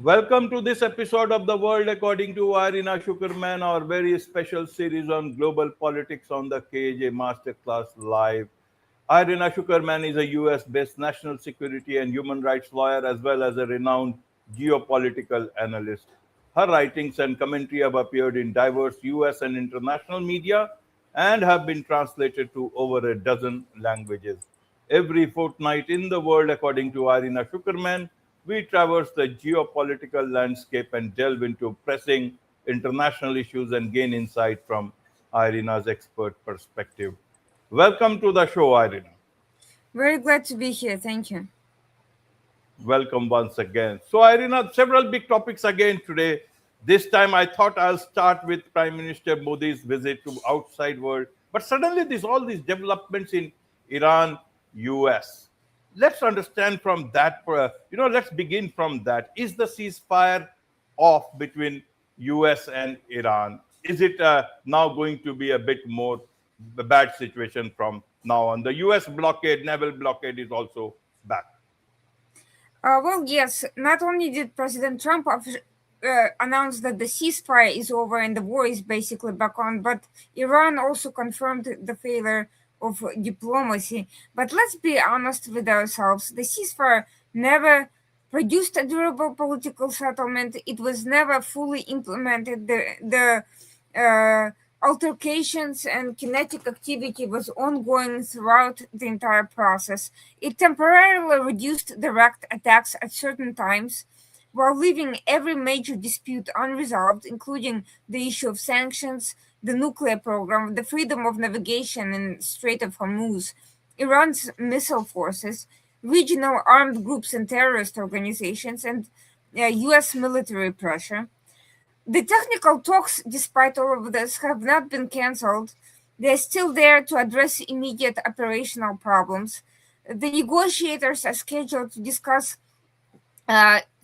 Welcome to this episode of The World According to Irina Tsukerman, our very special series on global politics on the KAJ Masterclass Live. Irina Tsukerman is a US based national security and human rights lawyer as well as a renowned geopolitical analyst. Her writings and commentary have appeared in diverse US and international media and have been translated to over a dozen languages. Every fortnight in the world, according to Irina Tsukerman, we traverse the geopolitical landscape and delve into pressing international issues and gain insight from Irina's expert perspective. Welcome to the show, Irina. Very glad to be here. Thank you. Welcome once again. So, Irina, several big topics again today. This time I thought I'll start with Prime Minister Modi's visit to outside world. But suddenly there's all these developments in Iran, US. Let's understand from that, let's begin from that. Is the ceasefire off between US and Iran? Is it now going to be a bit more bad situation from now on? The US blockade, naval blockade is also back. Well, yes, not only did President Trump announce that the ceasefire is over and the war is basically back on, but Iran also confirmed the failure of diplomacy. But let's be honest with ourselves. The ceasefire never produced a durable political settlement. It was never fully implemented. The altercations and kinetic activity was ongoing throughout the entire process. It temporarily reduced direct attacks at certain times, while leaving every major dispute unresolved, including the issue of sanctions, the nuclear program, the freedom of navigation in Strait of Hormuz, Iran's missile forces, regional armed groups and terrorist organizations, and US military pressure. The technical talks, despite all of this, have not been cancelled. They're still there to address immediate operational problems. The negotiators are scheduled to discuss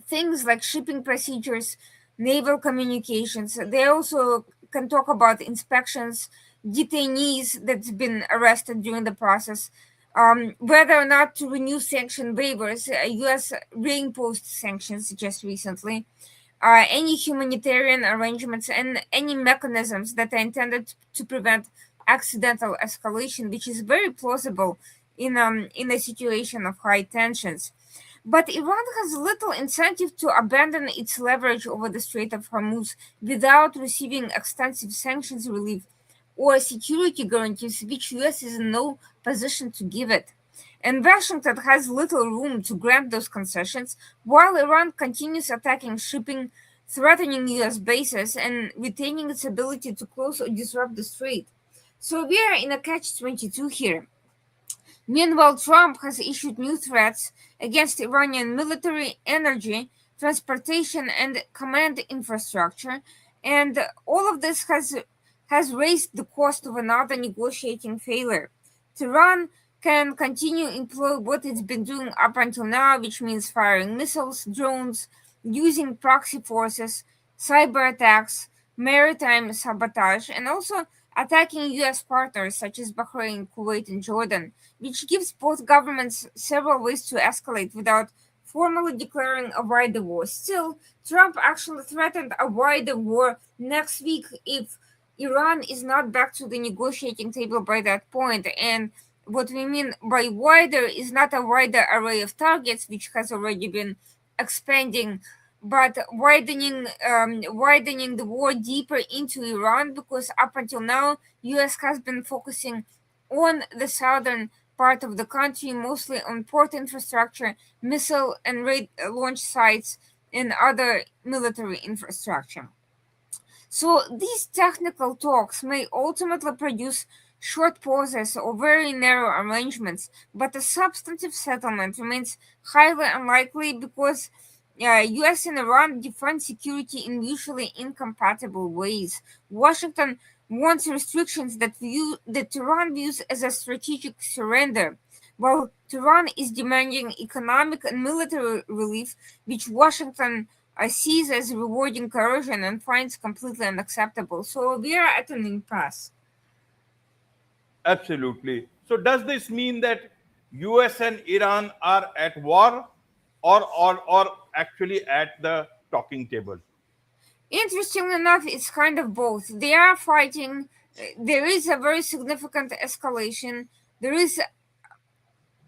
things like shipping procedures, naval communications. They also can talk about inspections, detainees that's been arrested during the process, whether or not to renew sanction waivers. US reimposed sanctions just recently. Any humanitarian arrangements and any mechanisms that are intended to prevent accidental escalation, which is very plausible in a situation of high tensions. But Iran has little incentive to abandon its leverage over the Strait of Hormuz without receiving extensive sanctions relief or security guarantees, which US is in no position to give it. And Washington has little room to grant those concessions while Iran continues attacking shipping, threatening US bases, and retaining its ability to close or disrupt the strait. So we are in a catch-22 here. Meanwhile, Trump has issued new threats against Iranian military, energy, transportation, and command infrastructure, and all of this has raised the cost of another negotiating failure. Tehran can continue employ what it's been doing up until now, which means firing missiles, drones, using proxy forces, cyber attacks, maritime sabotage, and also attacking US partners such as Bahrain, Kuwait, and Jordan, which gives both governments several ways to escalate without formally declaring a wider war. Still, Trump actually threatened a wider war next week if Iran is not back to the negotiating table by that point. And what we mean by wider is not a wider array of targets, which has already been expanding, but widening the war deeper into Iran, because up until now, US has been focusing on the southern part of the country, mostly on port infrastructure, missile and raid launch sites, and other military infrastructure. So these technical talks may ultimately produce short pauses or very narrow arrangements, but a substantive settlement remains highly unlikely because US and Iran defend security in mutually incompatible ways. Washington wants restrictions that Tehran views as a strategic surrender, while Tehran is demanding economic and military relief, which Washington sees as rewarding coercion and finds completely unacceptable. So we are at an impasse. Absolutely. So does this mean that US and Iran are at war or actually at the talking table? Interestingly enough, it's kind of both. They are fighting. There is a very significant escalation. There is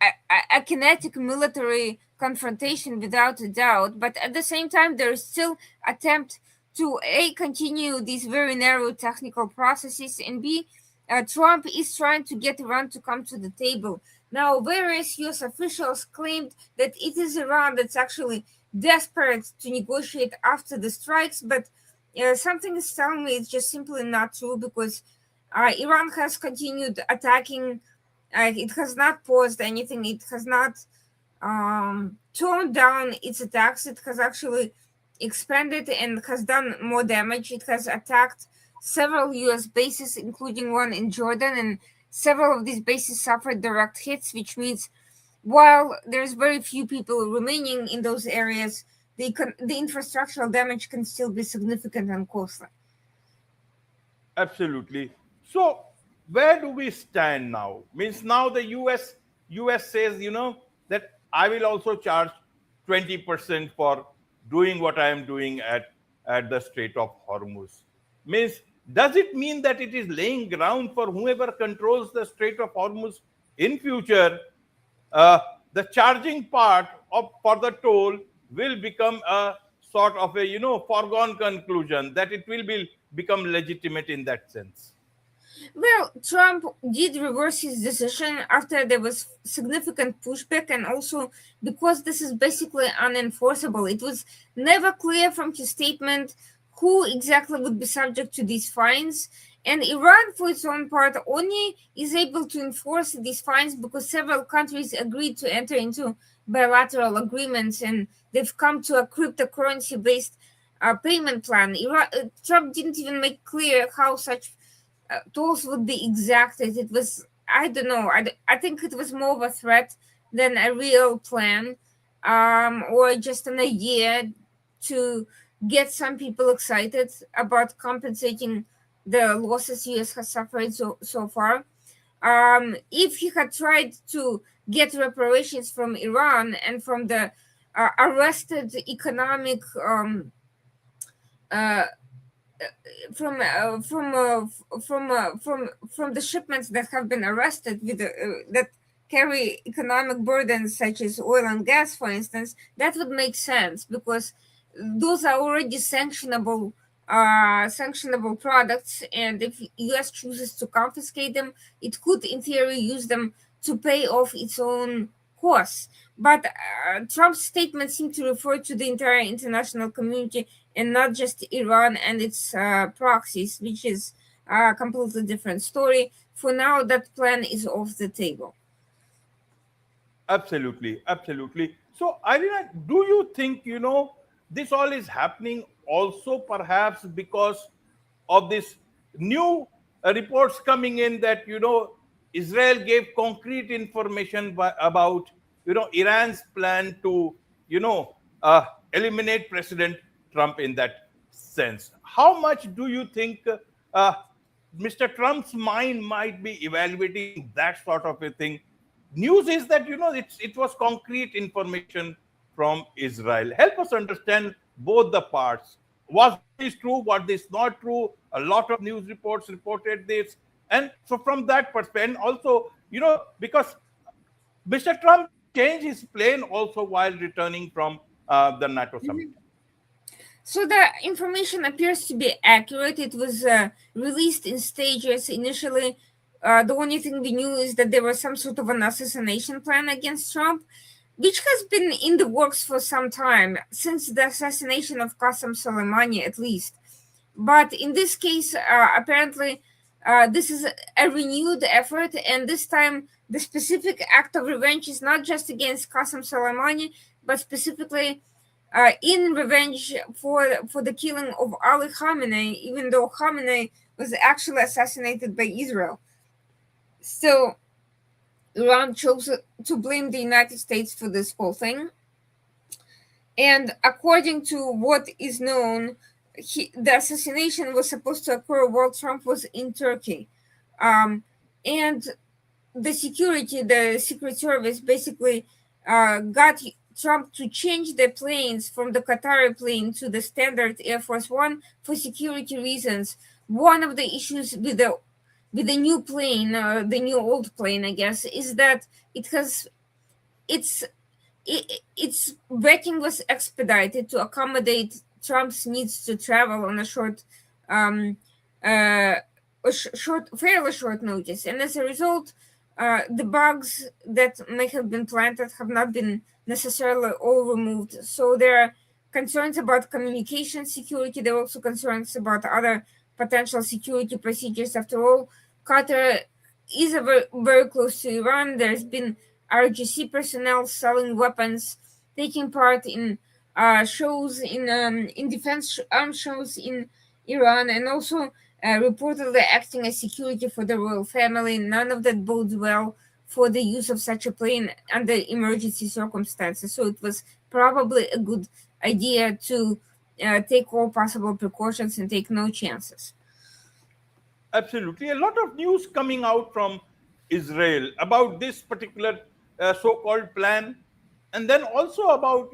a kinetic military confrontation without a doubt, but at the same time, there is still attempt to A, continue these very narrow technical processes, and B, Trump is trying to get Iran to come to the table. Now, various US officials claimed that it is Iran that's actually desperate to negotiate after the strikes, but something is telling me it's just simply not true, because Iran has continued attacking. It has not paused anything. It has not toned down its attacks. It has actually expanded and has done more damage. It has attacked several US bases, including one in Jordan, and several of these bases suffered direct hits, which means while there's very few people remaining in those areas, the infrastructural damage can still be significant and costly. Absolutely. So where do we stand now? Means now the US says, that I will also charge 20% for doing what I am doing at the Strait of Hormuz. Means, does it mean that it is laying ground for whoever controls the Strait of Hormuz in future? The charging part for the toll will become a sort of a foregone conclusion, that it will become legitimate in that sense. Well, Trump did reverse his decision after there was significant pushback, and also because this is basically unenforceable. It was never clear from his statement who exactly would be subject to these fines. And Iran, for its own part, only is able to enforce these fines because several countries agreed to enter into bilateral agreements, and they've come to a cryptocurrency based payment plan. Trump didn't even make clear how such tools would be exacted. It was, I don't know, I think it was more of a threat than a real plan, or just an idea to get some people excited about compensating the losses US has suffered so far. If he had tried to get reparations from Iran and from the arrested economic from the shipments that have been arrested with that carry economic burdens such as oil and gas, for instance, that would make sense because those are already sanctionable products, and if US chooses to confiscate them, it could in theory use them to pay off its own costs. But Trump's statement seemed to refer to the entire international community and not just Iran and its proxies, which is a completely different story. For now, that plan is off the table. Absolutely, absolutely. So, Irina, do you think, this all is happening also perhaps because of this new reports coming in that, Israel gave concrete information about, Iran's plan to, eliminate President Trump in that sense? How much do you think Mr. Trump's mind might be evaluating that sort of a thing? News is that it was concrete information from Israel. Help us understand both the parts. Was this true? Was this not true? A lot of news reports reported this, and so from that perspective, and also because Mr. Trump changed his plane also while returning from the NATO summit. So the information appears to be accurate. It was released in stages initially. The only thing we knew is that there was some sort of an assassination plan against Trump, which has been in the works for some time, since the assassination of Qasem Soleimani at least. But in this case, apparently, this is a renewed effort, and this time the specific act of revenge is not just against Qasem Soleimani, but specifically in revenge for the killing of Ali Khamenei, even though Khamenei was actually assassinated by Israel. Still, Iran chose to blame the United States for this whole thing. And according to what is known, the assassination was supposed to occur while Trump was in Turkey. And the Secret Service basically got Trump to change the planes from the Qatari plane to the standard Air Force One for security reasons. One of the issues with the new plane, the new old plane, I guess, is that it has its its vetting was expedited to accommodate Trump's needs to travel on a um, uh, fairly short notice, and as a result, the bugs that may have been planted have not been necessarily all removed. So there are concerns about communication security. There are also concerns about other potential security procedures. After all, Qatar is very close to Iran. There's been RGC personnel selling weapons, taking part in shows in defense arms shows in Iran, and also reportedly acting as security for the royal family. None of that bodes well for the use of such a plane under emergency circumstances. So it was probably a good idea to take all possible precautions and take no chances. Absolutely. A lot of news coming out from Israel about this particular so-called plan, and then also about,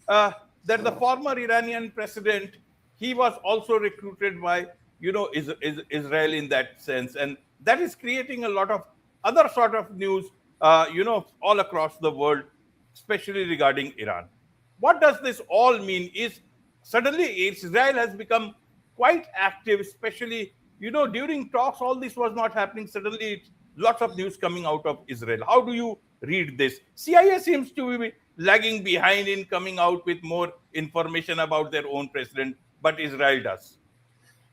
that the former Iranian president, he was also recruited by, Israel in that sense, and that is creating a lot of other sort of news, all across the world, especially regarding Iran. What does this all mean? Is suddenly Israel has become quite active, especially during talks. All this was not happening. Suddenly, lots of news coming out of Israel. How do you read this? CIA seems to be lagging behind in coming out with more information about their own president, but Israel does.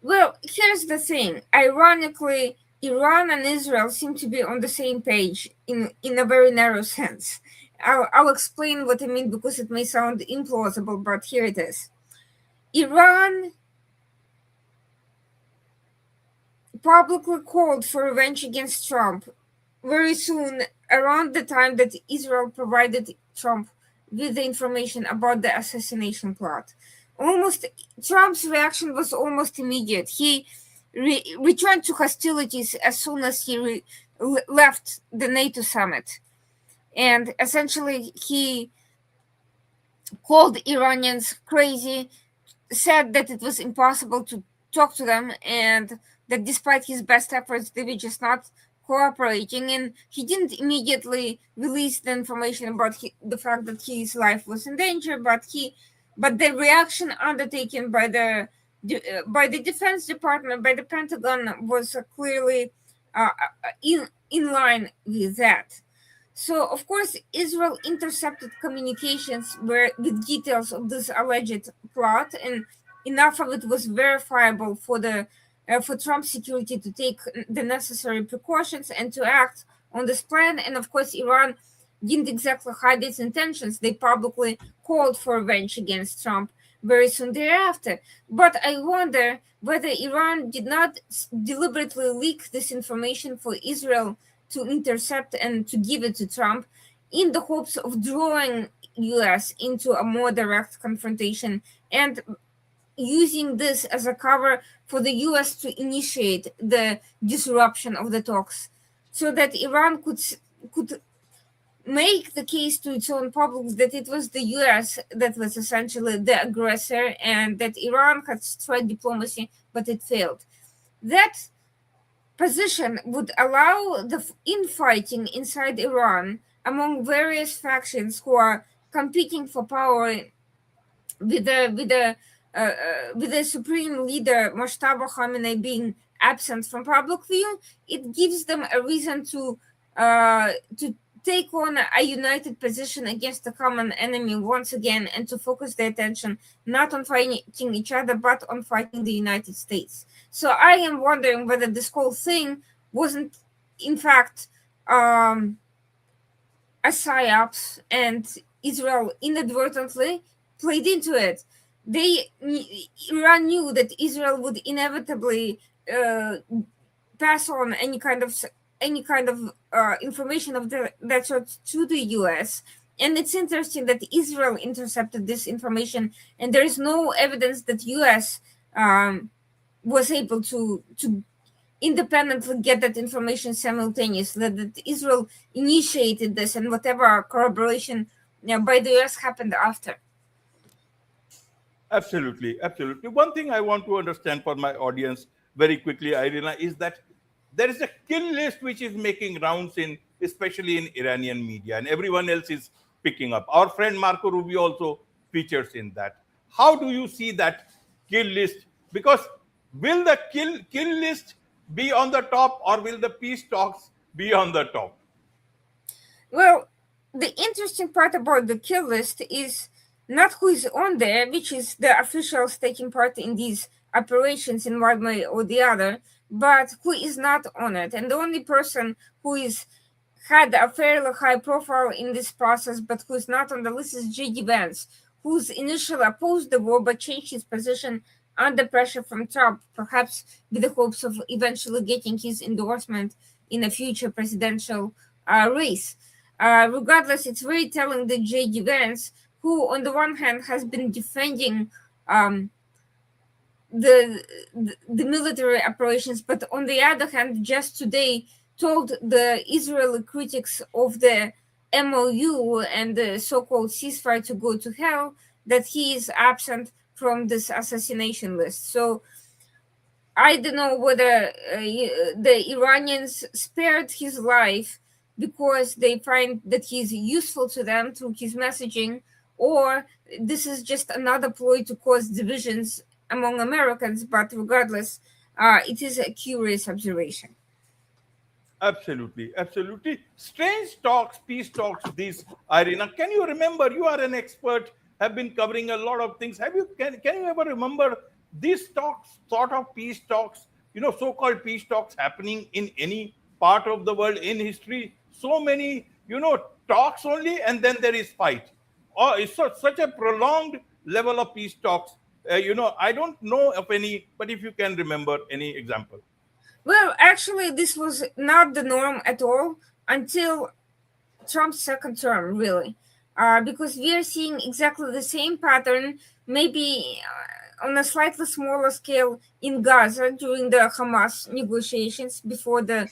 Well, here's the thing. Ironically, Iran and Israel seem to be on the same page in a very narrow sense. I'll explain what I mean because it may sound implausible, but here it is. Iran publicly called for revenge against Trump very soon, around the time that Israel provided Trump with the information about the assassination plot. Almost Trump's reaction was almost immediate. He returned to hostilities as soon as he left the NATO summit, and essentially he called Iranians crazy, said that it was impossible to talk to them, and that despite his best efforts, they were just not cooperating. And he didn't immediately release the information about the fact that his life was in danger, but the reaction undertaken by the Defense Department, by the Pentagon, was clearly in line with that. So, of course, Israel intercepted communications with details of this alleged plot, and enough of it was verifiable for Trump security to take the necessary precautions and to act on this plan. And of course, Iran didn't exactly hide its intentions. They publicly called for revenge against Trump very soon thereafter. But I wonder whether Iran did not deliberately leak this information for Israel to intercept and to give it to Trump in the hopes of drawing US into a more direct confrontation and using this as a cover for the US to initiate the disruption of the talks so that Iran could make the case to its own public that it was the US that was essentially the aggressor and that Iran had tried diplomacy but it failed. That position would allow the infighting inside Iran among various factions who are competing for power with the supreme leader Moshtaba Khamenei being absent from public view. It gives them a reason to take on a united position against the common enemy once again, and to focus their attention not on fighting each other but on fighting the United States. So I am wondering whether this whole thing wasn't in fact a psyops and Israel inadvertently played into it. Iran knew that Israel would inevitably pass on any kind of information of that sort to the US. And it's interesting that Israel intercepted this information, and there is no evidence that US was able to independently get that information simultaneously, that Israel initiated this, and whatever corroboration by the US happened after. Absolutely, absolutely. One thing I want to understand for my audience very quickly, Irina, is that there is a kill list which is making rounds in, especially in Iranian media, and everyone else is picking up. Our friend Marco Rubio also features in that. How do you see that kill list? Because will the kill list be on the top, or will the peace talks be on the top? Well, the interesting part about the kill list is not who is on there, which is the officials taking part in these operations in one way or the other, but who is not on it. And the only person who is had a fairly high profile in this process, but who's not on the list is J.D. Vance, who's initially opposed the war but changed his position under pressure from Trump, perhaps with the hopes of eventually getting his endorsement in a future presidential race. Regardless, it's very telling that J.D. Vance, who on the one hand has been defending um, the military operations, but on the other hand, just today told the Israeli critics of the MOU and the so-called ceasefire to go to hell that he is absent from this assassination list. So I don't know whether the Iranians spared his life because they find that he's useful to them through his messaging, or this is just another ploy to cause divisions among Americans. But regardless, it is a curious observation. Absolutely, absolutely. Strange talks, peace talks, these, Irina. Can you remember? You are an expert, have been covering a lot of things. Can you ever remember these talks, sort of peace talks, so-called peace talks happening in any part of the world in history? So many, talks only, and then there is fight. Oh, it's such a prolonged level of peace talks. I don't know of any, but if you can remember any example. Well, actually, this was not the norm at all until Trump's second term, really, because we are seeing exactly the same pattern, maybe on a slightly smaller scale in Gaza during the Hamas negotiations before the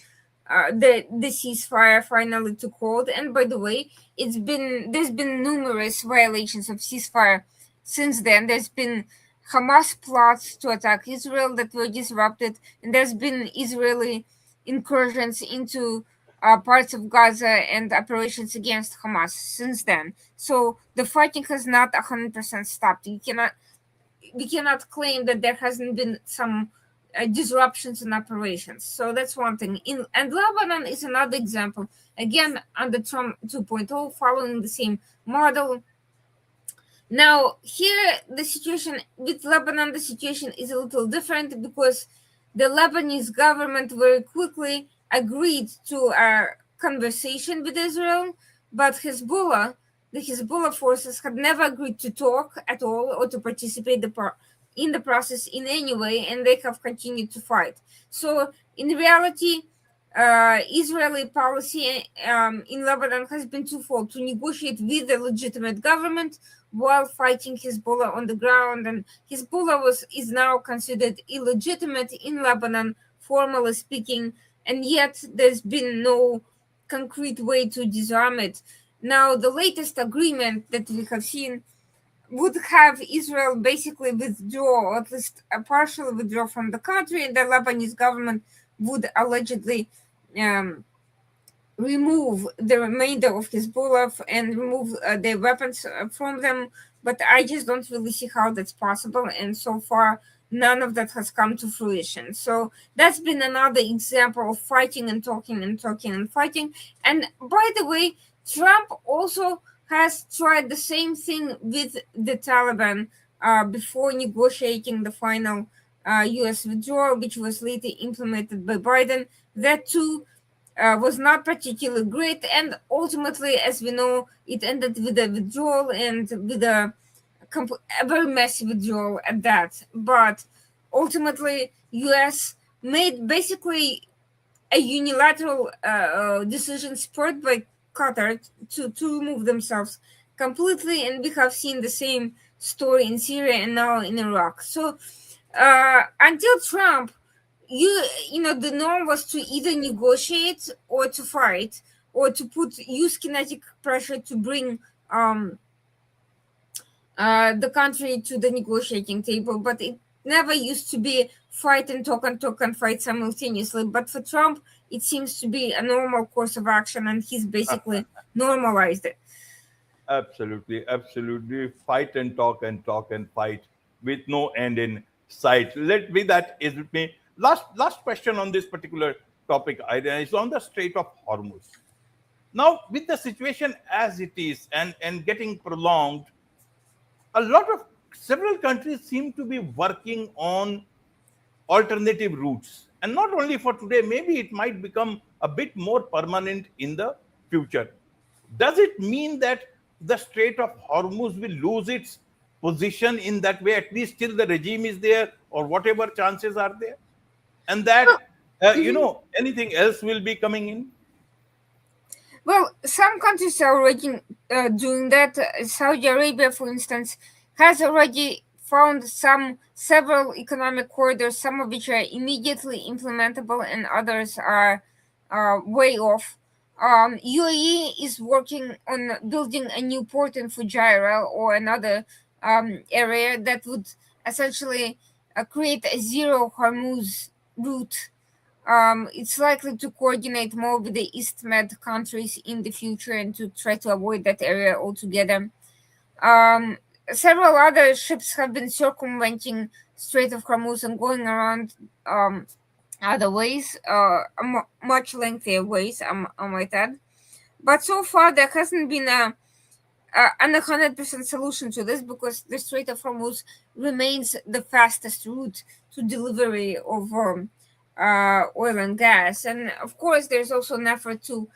ceasefire finally took hold. And by the way, there's been numerous violations of ceasefire since then. There's been Hamas plots to attack Israel that were disrupted, and there's been Israeli incursions into parts of Gaza and operations against Hamas since then. So the fighting has not 100% stopped. We cannot claim that there hasn't been some disruptions in operations. So that's one thing. And Lebanon is another example. Again, under Trump 2.0, following the same model. Now, here, the situation with Lebanon, the situation is a little different because the Lebanese government very quickly agreed to a conversation with Israel, but the Hezbollah forces had never agreed to talk at all or to participate in the process in any way, and they have continued to fight. So, in reality, Israeli policy in Lebanon has been twofold: to negotiate with the legitimate government while fighting Hezbollah on the ground, and Hezbollah is now considered illegitimate in Lebanon, formally speaking, and yet there's been no concrete way to disarm it. Now, the latest agreement that we have seen would have Israel basically withdraw, or at least partially withdraw from the country, and the Lebanese government would allegedly remove the remainder of Hezbollah and remove their weapons from them. But I just don't really see how that's possible. And so far, none of that has come to fruition. So that's been another example of fighting and talking and talking and fighting. And by the way, Trump also has tried the same thing with the Taliban before negotiating the final US withdrawal, which was later implemented by Biden. That too was not particularly great, and ultimately, as we know, it ended with a withdrawal and with a very massive withdrawal at that. But ultimately, US made basically a unilateral decision spurred by Qatar to remove themselves completely, and we have seen the same story in Syria and now in Iraq. So until Trump, the norm was to either negotiate or to fight or to use kinetic pressure to bring um, the country to the negotiating table, but it never used to be fight and talk and fight simultaneously. But for Trump, it seems to be a normal course of action, and he's basically normalized it. Absolutely, absolutely. Fight and talk and fight with no end in sight. Let me that is with me. Last question on this particular topic, Irina, is on the Strait of Hormuz. Now, with the situation as it is and getting prolonged, a lot of several countries seem to be working on alternative routes. And not only for today, maybe it might become a bit more permanent in the future. Does it mean that the Strait of Hormuz will lose its position in that way, at least till the regime is there, or whatever chances are there? And that, anything else will be coming in? Well, some countries are already doing that. Saudi Arabia, for instance, has already found several economic corridors, some of which are immediately implementable, and others are way off. UAE is working on building a new port in Fujairah or another area that would essentially create a zero Hormuz route. It's likely to coordinate more with the East Med countries in the future and to try to avoid that area altogether. Um, Several other ships have been circumventing Strait of Hormuz and going around other ways, much lengthier ways, I might add. But so far, there hasn't been an 100% solution to this because the Strait of Hormuz remains the fastest route to delivery of oil and gas. And of course, there's also an effort to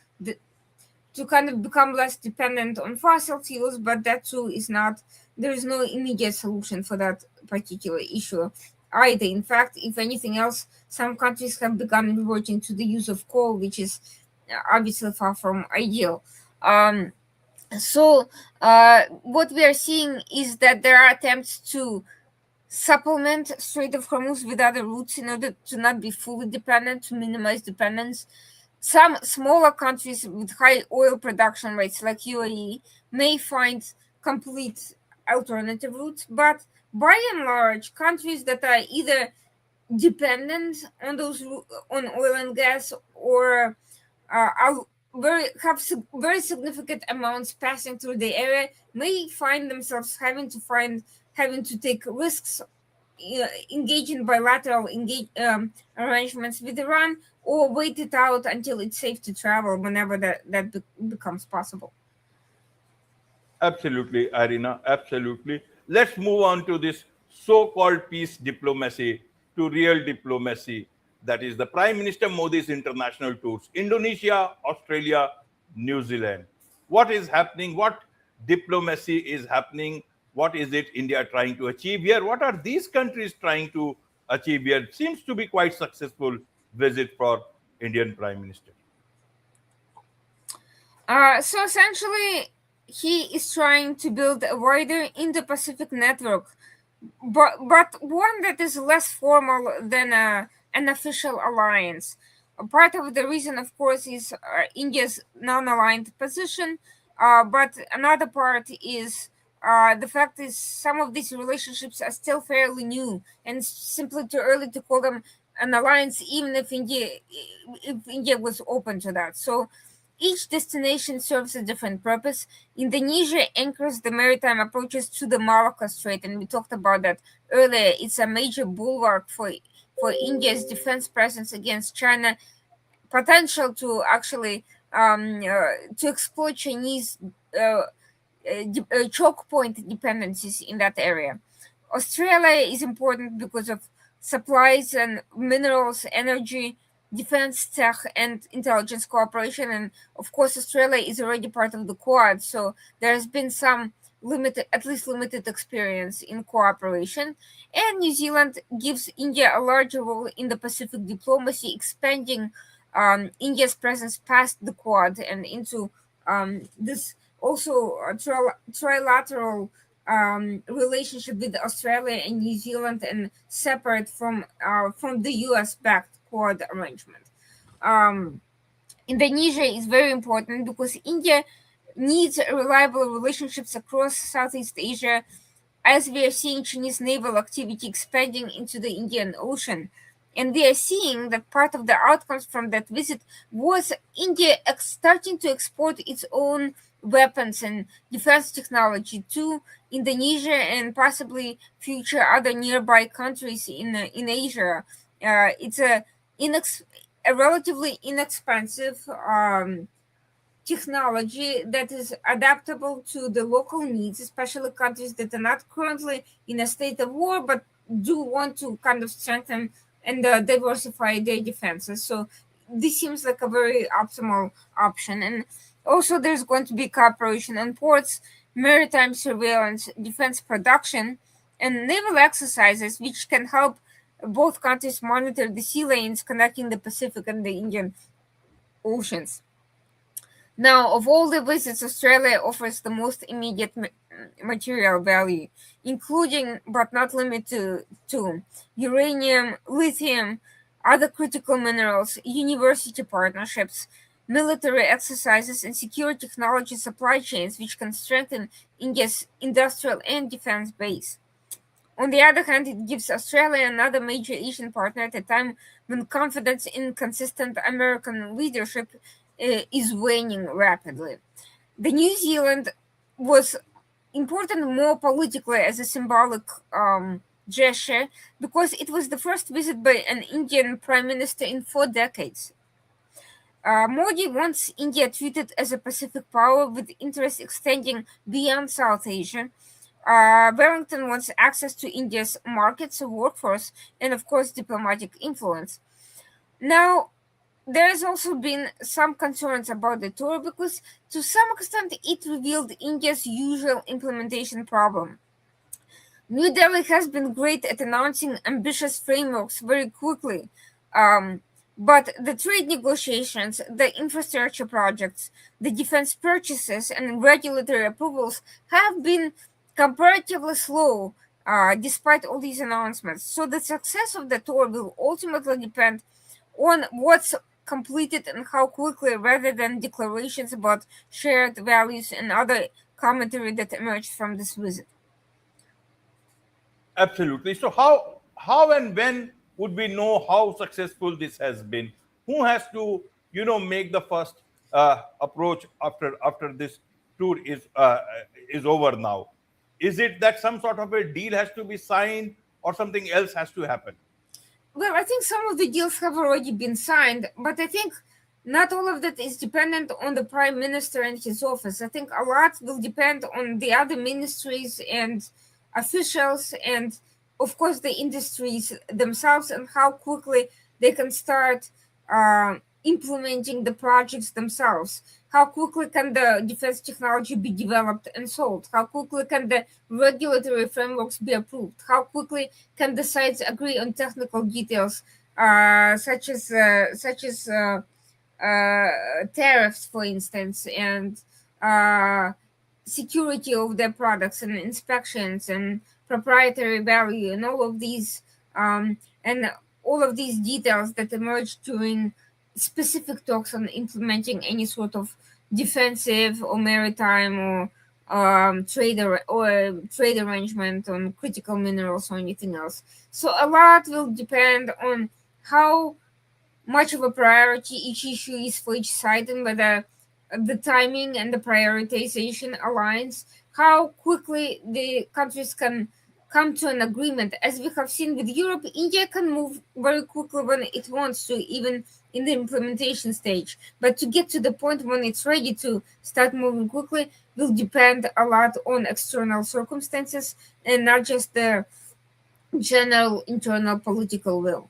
kind of become less dependent on fossil fuels, but that too is not, there is no immediate solution for that particular issue either. In fact, if anything else, some countries have begun reverting to the use of coal, which is obviously far from ideal. So what we are seeing is that there are attempts to supplement Strait of Hormuz with other routes in order to not be fully dependent, to minimize dependence. Some smaller countries with high oil production rates, like UAE, may find complete alternative routes, but by and large, countries that are either dependent on on oil and gas or are very significant amounts passing through the area may find themselves having to take risks, engage in bilateral arrangements with Iran, or wait it out until it's safe to travel whenever that becomes possible. Absolutely, Irina, absolutely. Let's move on to this so called peace diplomacy to real diplomacy. That is the Prime Minister Modi's international tours Indonesia, Australia, New Zealand. What is happening? What diplomacy is happening? What is it India trying to achieve here? What are these countries trying to achieve here? Seems to be quite successful visit for Indian Prime Minister. So essentially, he is trying to build a wider Indo-Pacific network, but one that is less formal than an official alliance. A part of the reason, of course, is India's non-aligned position, but another part is the fact is some of these relationships are still fairly new and it's simply too early to call them an alliance, even if India was open to that. So each destination serves a different purpose. Indonesia anchors the maritime approaches to the Malacca Strait, and we talked about that earlier. It's a major bulwark for India's defense presence against China, potential to actually to exploit Chinese choke point dependencies in that area. Australia is important because of supplies and minerals, energy, defense tech, and intelligence cooperation. And of course, Australia is already part of the Quad, so there has been some at least limited experience in cooperation. And New Zealand gives India a larger role in the Pacific diplomacy, expanding India's presence past the Quad and into this also a trilateral relationship with Australia and New Zealand, and separate from the U.S. backed Quad arrangement. Um, Indonesia is very important because India needs reliable relationships across Southeast Asia, as we are seeing Chinese naval activity expanding into the Indian Ocean. And we are seeing that part of the outcomes from that visit was India starting to export its own weapons and defense technology to Indonesia and possibly future other nearby countries in Asia. It's a relatively inexpensive technology that is adaptable to the local needs, especially countries that are not currently in a state of war but do want to kind of strengthen and diversify their defenses. So this seems like a very optimal option. And also, there's going to be cooperation on ports, maritime surveillance, defense production, and naval exercises, which can help both countries monitor the sea lanes connecting the Pacific and the Indian Oceans. Now, of all the visits, Australia offers the most immediate material value, including but not limited to uranium, lithium, other critical minerals, university partnerships, military exercises, and secure technology supply chains, which can strengthen India's industrial and defense base. On the other hand, it gives Australia another major Asian partner at a time when confidence in consistent American leadership is waning rapidly. The New Zealand was important more politically as a symbolic gesture because it was the first visit by an Indian prime minister in 4 decades. Modi wants India treated as a Pacific power with interests extending beyond South Asia. Wellington wants access to India's markets, workforce, and of course, diplomatic influence. Now, there has also been some concerns about the tour because, to some extent, it revealed India's usual implementation problem. New Delhi has been great at announcing ambitious frameworks very quickly, um, but the trade negotiations, the infrastructure projects, the defense purchases, and regulatory approvals have been comparatively slow despite all these announcements. So the success of the tour will ultimately depend on what's completed and how quickly, rather than declarations about shared values and other commentary that emerged from this visit. Absolutely. So how and when would we know how successful this has been? Who has to make the first approach after this tour is over now? Is it that some sort of a deal has to be signed or something else has to happen? Well, I think some of the deals have already been signed, but I think not all of that is dependent on the prime minister and his office. I think a lot will depend on the other ministries and officials, and of course the industries themselves, and how quickly they can start implementing the projects themselves. How quickly can the defense technology be developed and sold? How quickly can the regulatory frameworks be approved? How quickly can the sides agree on technical details, such as tariffs, for instance, and uh, security of their products and inspections and proprietary value and all of these details that emerge during specific talks on implementing any sort of defensive or maritime or trade arrangement on critical minerals or anything else. So a lot will depend on how much of a priority each issue is for each side, and whether the timing and the prioritization aligns, how quickly the countries can come to an agreement. As we have seen with Europe, India can move very quickly when it wants to, even in the implementation stage. But to get to the point when it's ready to start moving quickly will depend a lot on external circumstances and not just the general internal political will.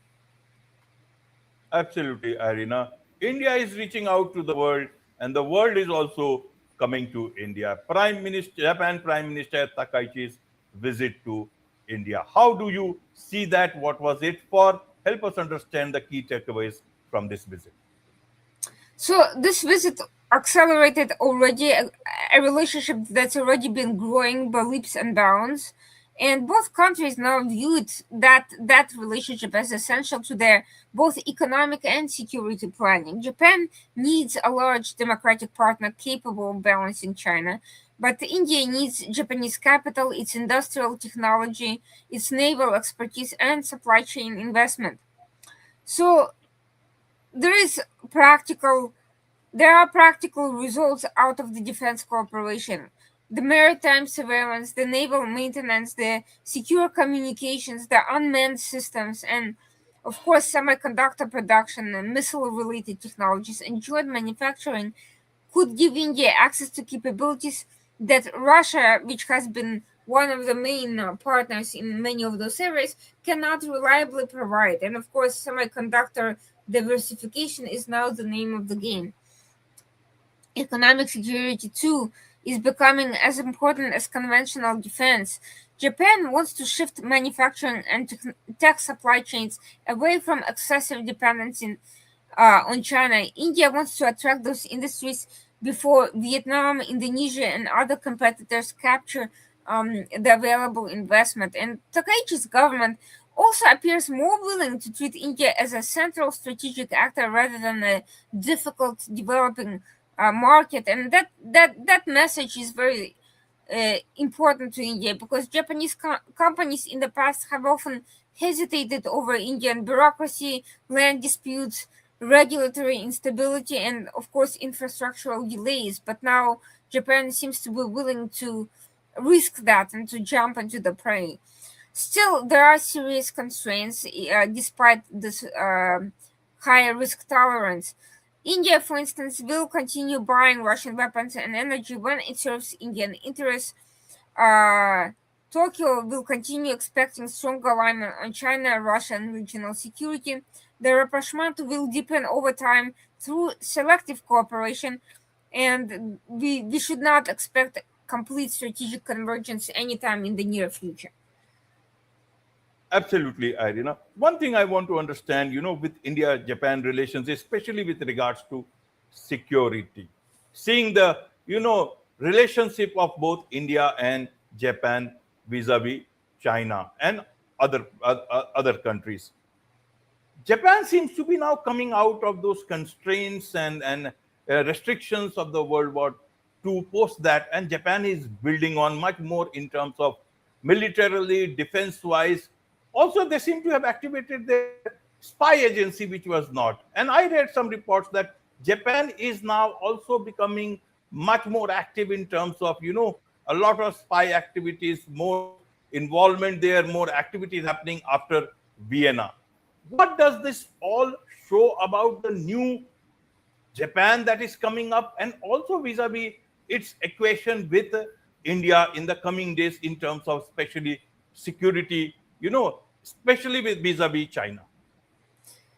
Absolutely, Irina. India is reaching out to the world, and the world is also coming to India. Japan Prime Minister Takaichi's visit to India. How do you see that? What was it for? Help us understand the key takeaways from this visit. So this visit accelerated already a relationship that's already been growing by leaps and bounds. And both countries now viewed that relationship as essential to their both economic and security planning. Japan needs a large democratic partner capable of balancing China, but India needs Japanese capital, its industrial technology, its naval expertise, and supply chain investment. So there is practical there are practical results out of the defense cooperation. The maritime surveillance, the naval maintenance, the secure communications, the unmanned systems, and of course, semiconductor production and missile related technologies and joint manufacturing could give India access to capabilities that Russia, which has been one of the main partners in many of those areas, cannot reliably provide. And of course, semiconductor diversification is now the name of the game. Economic security, too, is becoming as important as conventional defense. Japan wants to shift manufacturing and tech supply chains away from excessive dependency on China. India wants to attract those industries before Vietnam, Indonesia, and other competitors capture the available investment. And Takaichi's government also appears more willing to treat India as a central strategic actor rather than a difficult developing market. And that message is very important to India because Japanese companies in the past have often hesitated over Indian bureaucracy, land disputes, regulatory instability, and of course infrastructural delays. But now Japan seems to be willing to risk that and to jump into the prey. Still, there are serious constraints despite this higher risk tolerance. India, for instance, will continue buying Russian weapons and energy when it serves Indian interests. Uh, Tokyo will continue expecting strong alignment on China, Russia, and regional security. The rapprochement will deepen over time through selective cooperation, and we should not expect complete strategic convergence anytime in the near future. Absolutely, Irina. One thing I want to understand, with India Japan relations, especially with regards to security, seeing the, relationship of both India and Japan vis-a-vis China and other countries. Japan seems to be now coming out of those constraints and restrictions of the World War II post that, and Japan is building on much more in terms of militarily, defense wise. Also, they seem to have activated their spy agency, which was not. And I read some reports that Japan is now also becoming much more active in terms of, a lot of spy activities, more involvement there, more activities happening after Vienna. What does this all show about the new Japan that is coming up, and also vis-a-vis its equation with India in the coming days in terms of especially security, especially with vis-a-vis China?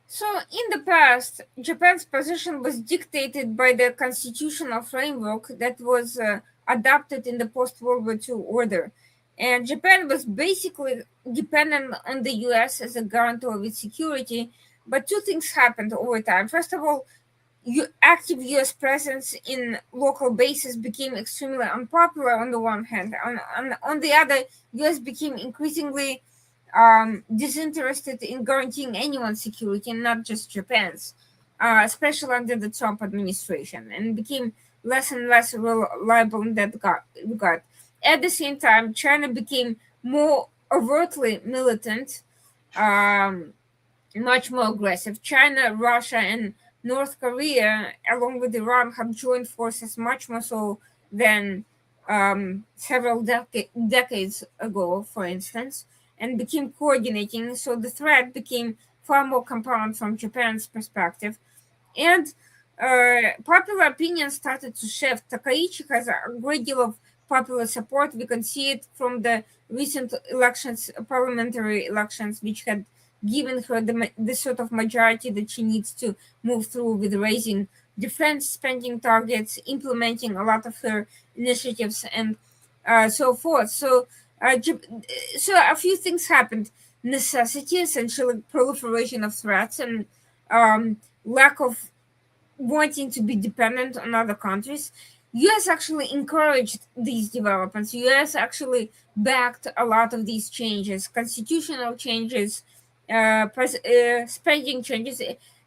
So, in the past, Japan's position was dictated by the constitutional framework that was adopted in the post World War II order. And Japan was basically dependent on the US as a guarantor of its security. But two things happened over time. First of all, active US presence in local bases became extremely unpopular on the one hand. On the other, US became increasingly disinterested in guaranteeing anyone's security, and not just Japan's, especially under the Trump administration, and became less and less reliable in that regard. At the same time, China became more overtly militant, um, much more aggressive. China, Russia, and North Korea, along with Iran, have joined forces much more so than several decades ago, for instance, and became coordinating. So the threat became far more compound from Japan's perspective. And popular opinion started to shift. Takaichi has a great deal of popular support. We can see it from the recent elections, parliamentary elections, which had given her the sort of majority that she needs to move through with raising defense spending targets, implementing a lot of her initiatives, and so forth. So a few things happened: necessity, essentially proliferation of threats, and lack of wanting to be dependent on other countries. US actually encouraged these developments. US actually backed a lot of these changes, constitutional changes, spending changes,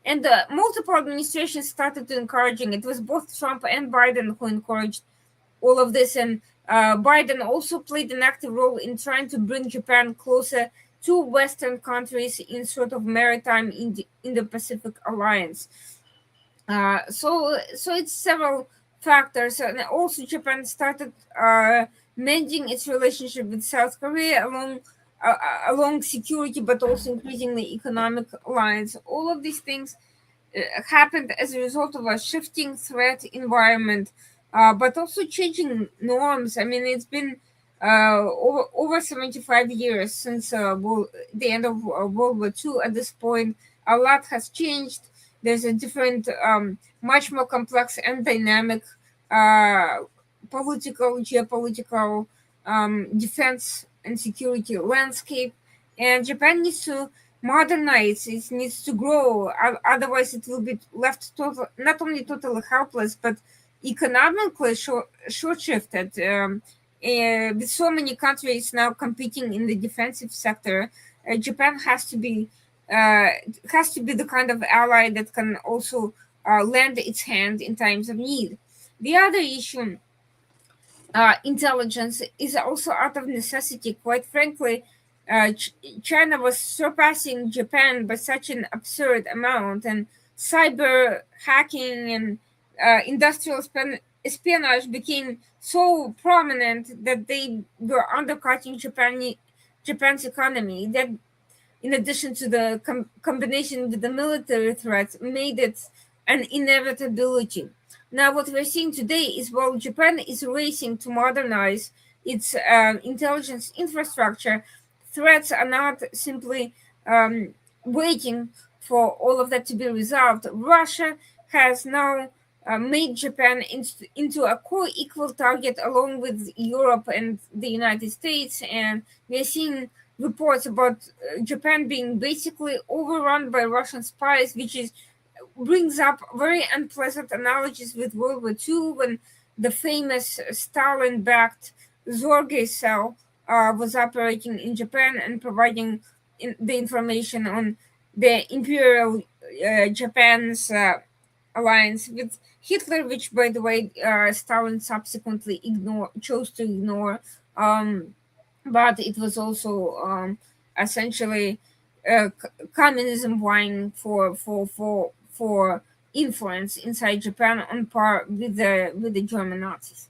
and multiple administrations started to encouraging it. It was both Trump and Biden who encouraged all of this, and Biden also played an active role in trying to bring Japan closer to Western countries in sort of maritime Indo-Pacific alliance. So it's several factors, and also Japan started mending its relationship with South Korea along security, but also increasingly economic lines. All of these things happened as a result of a shifting threat environment, but also changing norms. I mean, it's been over 75 years since the end of World War II. At this point, a lot has changed. There's a different, much more complex and dynamic uh, political, geopolitical, defense and security landscape. And Japan needs to modernize, it needs to grow. Otherwise, it will be left not only totally helpless, but economically short-shifted. With so many countries now competing in the defensive sector, Japan uh, has to be the kind of ally that can also lend its hand in times of need. The other issue, intelligence, is also out of necessity. Quite frankly, China was surpassing Japan by such an absurd amount, and cyber hacking and industrial espionage became so prominent that they were undercutting Japan's economy. That, in addition to the combination with the military threats, made it an inevitability. Now, what we're seeing today is while Japan is racing to modernize its intelligence infrastructure, threats are not simply waiting for all of that to be resolved. Russia has now made Japan into a co-equal target along with Europe and the United States, and we're seeing reports about Japan being basically overrun by Russian spies, which is brings up very unpleasant analogies with World War II, when the famous Stalin-backed Zorge cell was operating in Japan and providing the information on the Imperial Japan's alliance with Hitler, which, by the way, Stalin subsequently chose to ignore. But it was also essentially communism vying for influence inside Japan on par with the German Nazis.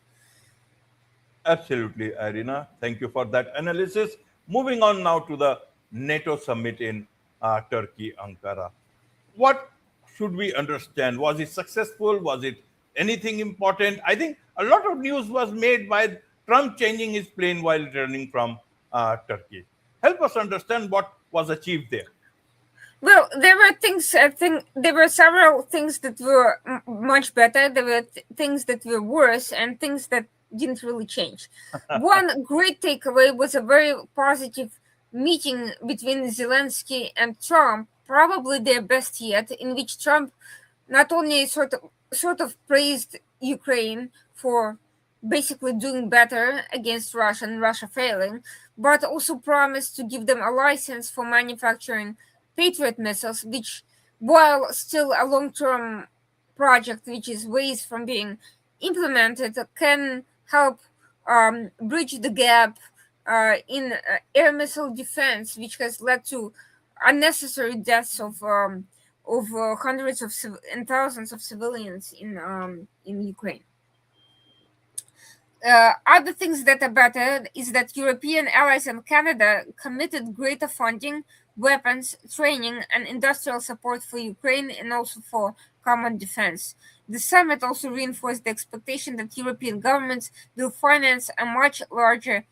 Absolutely, Irina. Thank you for that analysis. Moving on now to the NATO summit in Turkey, Ankara. What should we understand? Was it successful? Was it anything important? I think a lot of news was made by Trump changing his plane while returning from Turkey. Help us understand what was achieved there. Well, there were things. I think there were several things that were much better. There were things that were worse, and things that didn't really change. One great takeaway was a very positive meeting between Zelensky and Trump, probably their best yet, in which Trump not only sort of praised Ukraine for basically doing better against Russia and Russia failing, but also promised to give them a license for manufacturing Patriot missiles, which, while still a long-term project which is ways from being implemented, can help bridge the gap in air missile defense, which has led to unnecessary deaths of hundreds of and thousands of civilians in Ukraine. Other things that are better is that European allies and Canada committed greater funding, weapons, training, and industrial support for Ukraine and also for common defense. The summit also reinforced the expectation that European governments will finance a much larger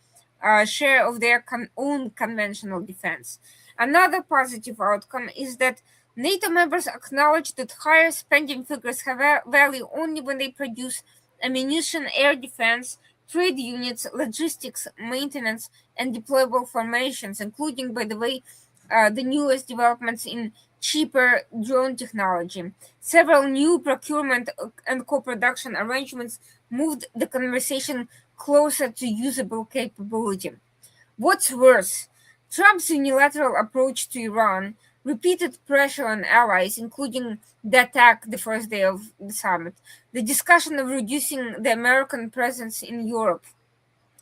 share of their own conventional defense. Another positive outcome is that NATO members acknowledge that higher spending figures have value only when they produce ammunition, air defense, trade units, logistics, maintenance, and deployable formations, including, by the way, the newest developments in cheaper drone technology. Several new procurement and co production arrangements moved the conversation closer to usable capability. What's worse, Trump's unilateral approach to Iran, repeated pressure on allies, including the attack the first day of the summit, the discussion of reducing the American presence in Europe,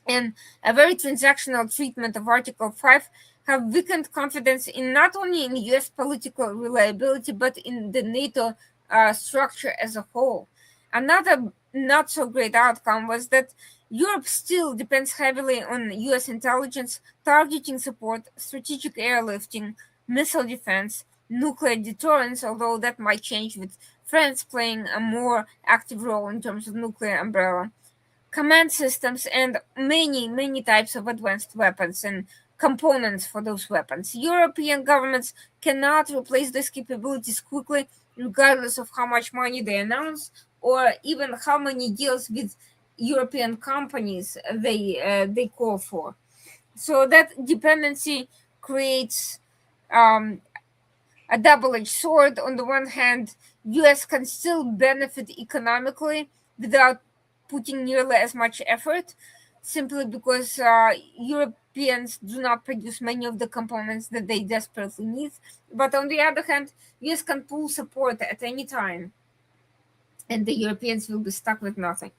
and a very transactional treatment of Article 5 have weakened confidence in not only in US political reliability but in the NATO structure as a whole. Another not so great outcome was that Europe still depends heavily on US intelligence, targeting support, strategic airlifting, missile defense, nuclear deterrence, although that might change with France playing a more active role in terms of nuclear umbrella, command systems, and many types of advanced weapons and components for those weapons. European governments cannot replace these capabilities quickly, regardless of how much money they announce or even how many deals with European companies they call for. So that dependency creates um, a double-edged sword. On the one hand, US can still benefit economically without putting nearly as much effort, simply because Europeans do not produce many of the components that they desperately need. But on the other hand, US can pull support at any time, and the Europeans will be stuck with nothing.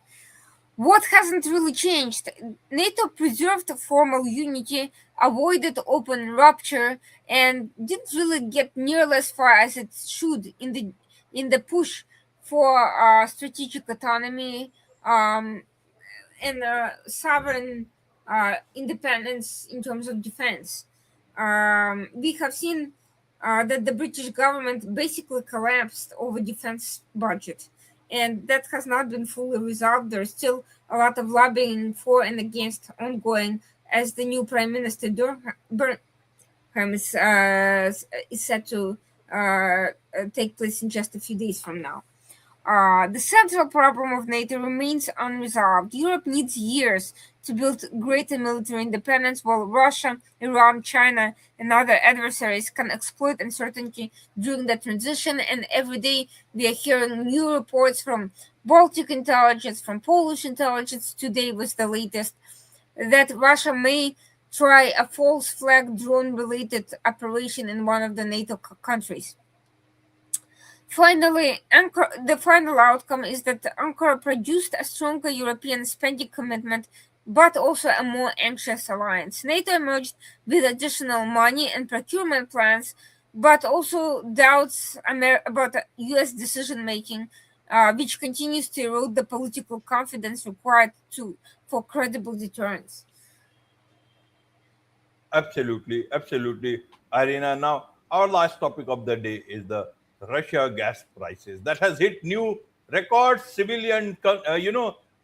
What hasn't really changed? NATO preserved formal unity, avoided open rupture, and didn't really get nearly as far as it should in the push for strategic autonomy, um, and sovereign independence in terms of defense. We have seen that the British government basically collapsed over defense budget, and that has not been fully resolved. There's still a lot of lobbying for and against ongoing, as the new Prime Minister Burnham is set to take place in just a few days from now. The central problem of NATO remains unresolved. Europe needs years to build greater military independence, while Russia, Iran, China, and other adversaries can exploit uncertainty during the transition. And every day we are hearing new reports from Baltic intelligence, from Polish intelligence. Today was the latest that Russia may try a false flag drone related operation in one of the NATO countries. Finally, the final outcome is that Ankara produced a stronger European spending commitment, but also a more anxious alliance. NATO emerged with additional money and procurement plans, but also doubts about US decision making, which continues to erode the political confidence required for credible deterrence. Absolutely, absolutely, Irina. Now, our last topic of the day is the Russia gas prices that has hit new records.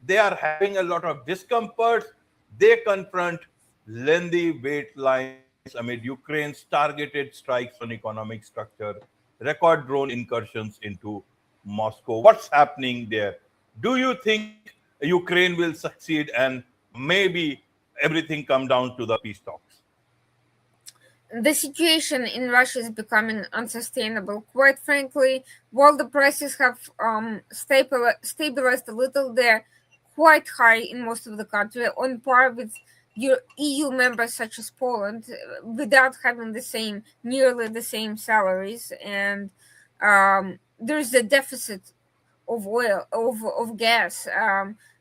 They are having a lot of discomfort. They confront lengthy wait lines amid Ukraine's targeted strikes on economic structure, record drone incursions into Moscow. What's happening there? Do you think Ukraine will succeed and maybe everything come down to the peace talks? The situation in Russia is becoming unsustainable. Quite frankly, while the prices have stabilized a little, they're quite high in most of the country, on par with your EU members such as Poland, without having nearly the same salaries, and there's a deficit of oil of gas.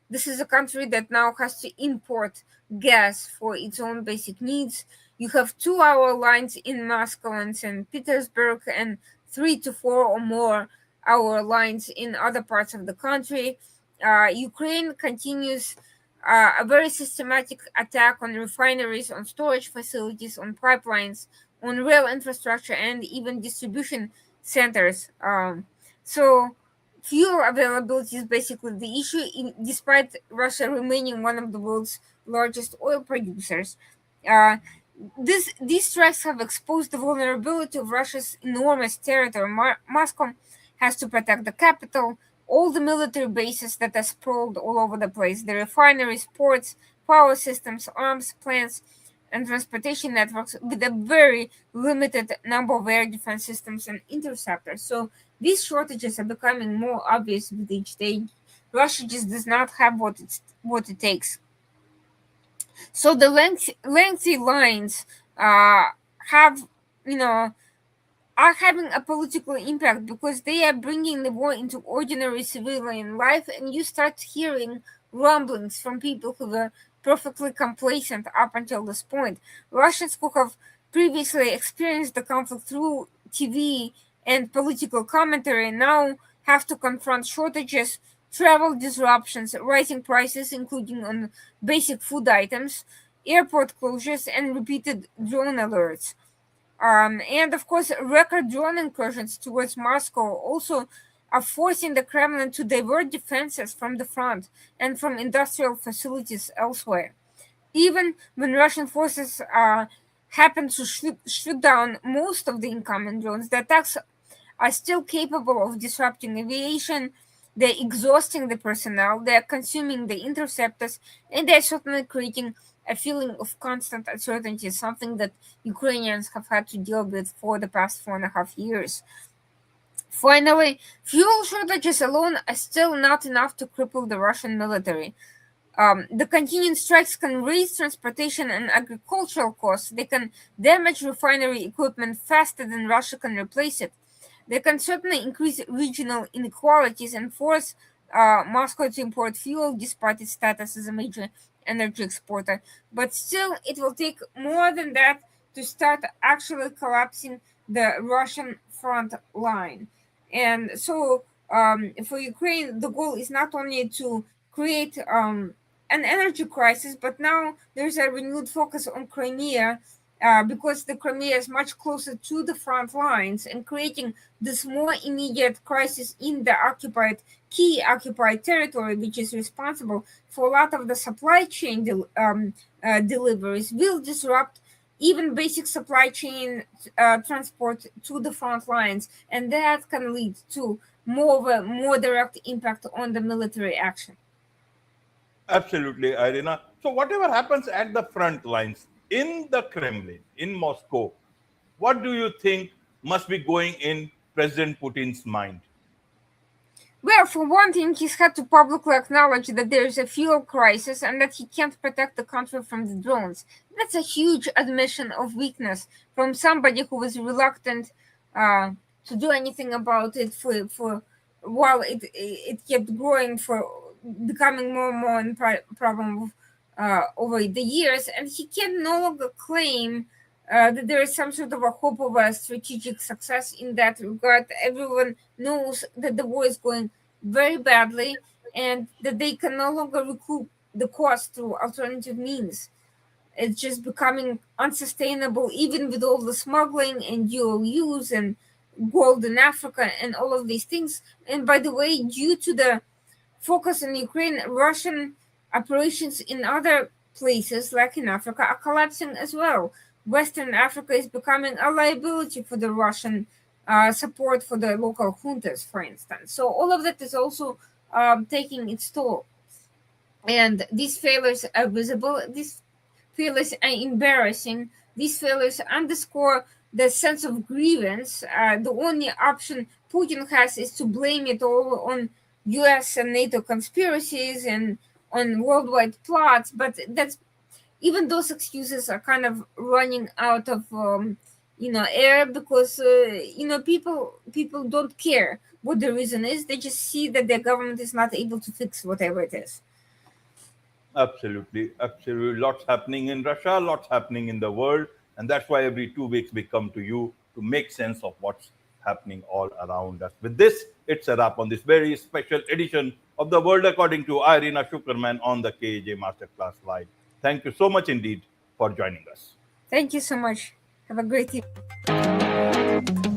This is a country that now has to import gas for its own basic needs. You have 2 hour lines in Moscow and St. Petersburg, and 3 to 4 or more hour lines in other parts of the country. Ukraine continues a very systematic attack on refineries, on storage facilities, on pipelines, on rail infrastructure, and even distribution centers. So fuel availability is basically the issue, despite Russia remaining one of the world's largest oil producers. Uh, these strikes have exposed the vulnerability of Russia's enormous territory. Moscow has to protect the capital, all the military bases that are sprawled all over the place, the refineries, ports, power systems, arms plants, and transportation networks, with a very limited number of air defense systems and interceptors. So these shortages are becoming more obvious with each day. Russia just does not have what it takes. So the lengthy lines have, you know, are having a political impact because they are bringing the war into ordinary civilian life, and you start hearing rumblings from people who were perfectly complacent up until this point. Russians who have previously experienced the conflict through TV and political commentary now have to confront shortages, travel disruptions, rising prices, including on basic food items, airport closures, and repeated drone alerts. And of course, record drone incursions towards Moscow also are forcing the Kremlin to divert defenses from the front and from industrial facilities elsewhere. Even when Russian forces happen to shoot down most of the incoming drones, the attacks are still capable of disrupting aviation. They're exhausting the personnel, they're consuming the interceptors, and they're certainly creating a feeling of constant uncertainty, something that Ukrainians have had to deal with for the past 4.5 years. Finally, fuel shortages alone are still not enough to cripple the Russian military. The continuing strikes can raise transportation and agricultural costs. They can damage refinery equipment faster than Russia can replace it. They can certainly increase regional inequalities and force Moscow to import fuel despite its status as a major energy exporter. But still, it will take more than that to start actually collapsing the Russian front line. And so, for Ukraine, the goal is not only to create an energy crisis, but now there's a renewed focus on Crimea because the Crimea is much closer to the front lines, and creating this more immediate crisis in the key occupied territory, which is responsible for a lot of the supply chain deliveries, will disrupt even basic supply chain transport to the front lines, and that can lead to more direct impact on the military action. Absolutely, Irina. So, whatever happens at the front lines in the Kremlin, in Moscow, what do you think must be going in President Putin's mind? Well, for one thing, he's had to publicly acknowledge that there is a fuel crisis and that he can't protect the country from the drones. That's a huge admission of weakness from somebody who was reluctant to do anything about it for while it kept growing, for becoming more and more a problem over the years, and he can no longer claim that there is some sort of a hope of a strategic success in that regard. Everyone knows that the war is going very badly and that they can no longer recoup the cost through alternative means. It's just becoming unsustainable, even with all the smuggling and dual use and gold in Africa and all of these things. And by the way, due to the focus on Ukraine, Russian operations in other places, like in Africa, are collapsing as well. Western Africa is becoming a liability for the Russian support for the local juntas, for instance. So all of that is also taking its toll. And these failures are visible. These failures are embarrassing. These failures underscore the sense of grievance. The only option Putin has is to blame it all on US and NATO conspiracies and on worldwide plots. But that's, even those excuses are kind of running out of air, because people don't care what the reason is. They just see that their government is not able to fix whatever it is. Absolutely, absolutely. Lots happening in Russia, lots happening in the world, and that's why every 2 weeks we come to you to make sense of what's happening all around us. With this, it's a wrap on this very special edition of The World According to Irina Tsukerman on the KAJ Masterclass Live. Thank you so much indeed for joining us. Thank you so much. Have a great evening.